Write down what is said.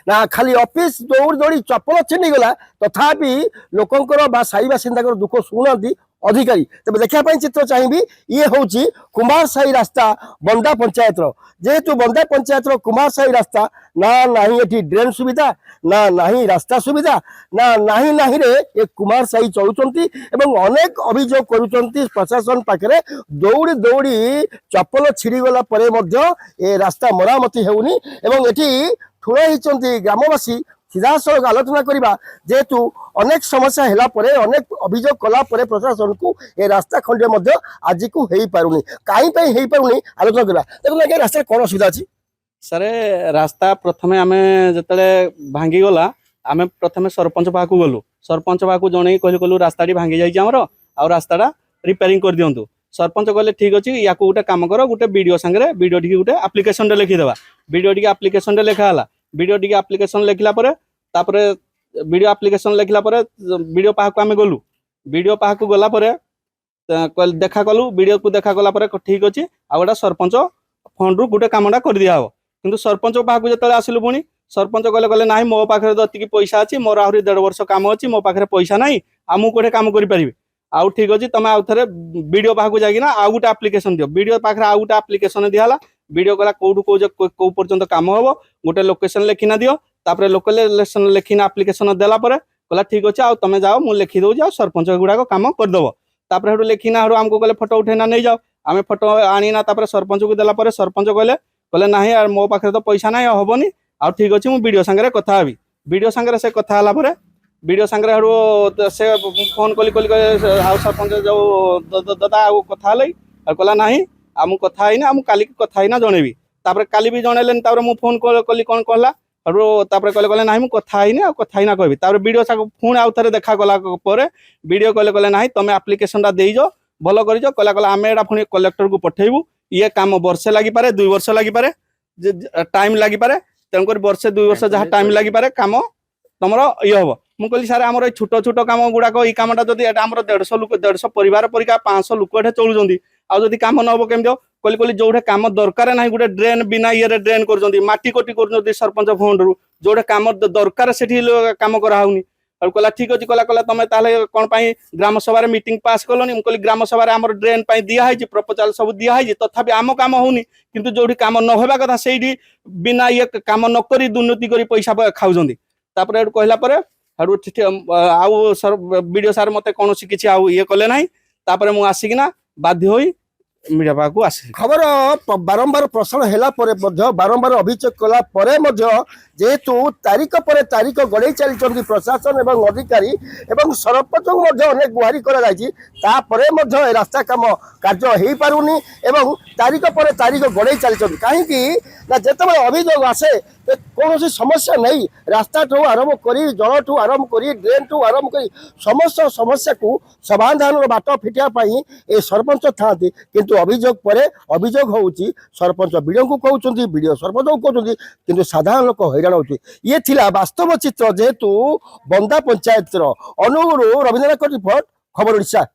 ना खाली ऑफिस दौड़ी दौड़ी चपल छिंडीगला तथापि लोकंकर बा साई बासिंदा दुख शुणुना अधिकारी तेज देखापी चित्र चाहिए ये हूँ कुमार साही रास्ता बंदा पंचायत जेहेतु बंदा पंचायत कुमार साही रास्ता ना नहीं ये ड्रेन सुविधा ना नहीं रास्ता सुविधा ना नहीं नहीं रे ये कुमार साही चलुंट अनेक अभियोग करुँच प्रशासन पाखे दौड़ी दौड़ी चपल छिड़गला ये रास्ता मरामती होनी एटी ठुल होती ग्रामवासी सीधा सड़क आलोचना करवा जेहेतु अनेक समस्या है अनेक अभियोग कलापर प्रशासन को ये रास्ता खंडे आज को हो पारुनी कहीं हो पारुनी आलोचना करवा देखो रास्ता कौन असुविधा अच्छी सर रास्ता प्रथमे आम जो भांगीगला आम प्रथमे सरपंच पाक गलु सरपंच पाक जन कहलु रास्ता भांगी जामर आ रास्ता रिपेयरिंग कर दिंतु सरपंच कहले ठीक अच्छे या गोटे कम कर गोटे वीडियो सांगे वीडियो टी गोटे आप्लिकेशन लिखिदेवा वीडियो टी आप्लिकेशन लिखाला वीडियो टी आप्लिकेशन लिखला वीडियो आप्लिकेशन लिखला वीडियो पाहक आम गलु वीडियो पाहक गला देखा कलु वीडियो को देखा गला ठीक अच्छे आ गोटे सरपंच फंड रु गोटे कामटा कर दिया हम किंतु सरपंच पाहक जो आसिलु पुणी सरपंच कहले ना मो पाखे जी पैसा अच्छी मोर आहरी 1.5 वर्ष काम अच्छी मो पाखे पैसा ना आमु कोठे काम करें आउ ठीक अच्छे तुम आउ थे वीडियो पाखक जाइना आउ गोटे आप्लिकेशन दियो वीडियो पाखे आउ गोटे आप्लिकेशन दिहला वीडियो कला कौटू कौ पर्यंत काम हम गोटे लोकेशन लिखिना दियो तापर लोकेशन लिखिना आप्लिकेशन देला कहला ठीक अच्छे आउ तुम जाओ मुझे लिखी दौर सरपंच गुड़ाक कम करदेव तापर लिखिना आमको कहले फोटो उठेना नहीं जाओ आम फोटो आनीना तापर सरपंच को देला सरपंच कहले ना यार मो पाखे तो पैसा ना हेनी आउ ठीक अच्छे मुझे वीडियो सांगे कथा हेबी वीडियो सांगे से कथा वीडियो सांगे से फोन कली सरपंच जो दादा आउ कथा कहला ना आम कथा है आम काली कथा है जनइबी तापर काली भी जनइले मुझे फोन कली कौन कहला कहले ना मुझे कथा है कथा ही कहबी तापर वीडियो पुणी आउ थे देखा गला वीडियो कहले ना तुम आप्लिकेशन देज भल कर कहला आम एटा पुणी कलेक्टर को पठेबू ये काम वर्षे लगिपे 2 वर्ष लगिपे टाइम लगिपे तेणुक वर्षे 2 वर्ष जहाँ टाइम लगिपे काम तुम ये हम मुझे सारे आम छोट छोट कम गुड़ाक ये कमटा जब आम 150 लोक 150 परिवार परिका 500 लोक ये चलुँच आदि कम न हम केमी कहली कहली जो कम दरकार ना गोटे ड्रेन बिना ये ड्रेन कर कोटी कर सरपंच फंड रु जो कम दरकार से कम कराऊनी कहला ठीक अच्छे कहला तुम कौन ग्राम सभा मीटिंग पास कलनी मुझे ग्राम सभा आम ड्रेन दिखाई प्रपोजाल सब दिखाई तथापि आम कम होनी किंतु जो कम न होगा कथा से बिना ये कम नक दुर्नीति कर पैसा खाऊँ कहला आउ वीडियो सार मत कौन किसी आउ ये कले ना तापर मुझे आसिकिना बाध्य होई मीडिया पाक आस खबर बारंबार प्रसारण है बारंबार अभियोग कला जेहेतु तारीख पर तारीख गड़े चली प्रशासन एवं अधिकारी एवं सरपंच अनेक गुहारी कर रास्ता कम कार्य हो पारुनी एवं तारीख पर तारीख गड़े चली कहीं जिते अभियोग आसे कौन समस्या नहीं रास्ता ठू आरंभ कर जल ठू आरंभ कर ड्रेन ठू आरंभ कर समस्त समस्या को समाधान बाट फिटाई ये सरपंच था किंतु अभियोग पर अभियोग होउची सरपंच वीडियो को कहउचंती वीडियो सरपंच को कहउचंती किंतु साधारण लोक हैरान होउची ये थिला वास्तव चित्र जेहेतु बंदा पंचायत अनुगुरु रविंद्रनाथ रिपोर्ट खबर ओडिशा।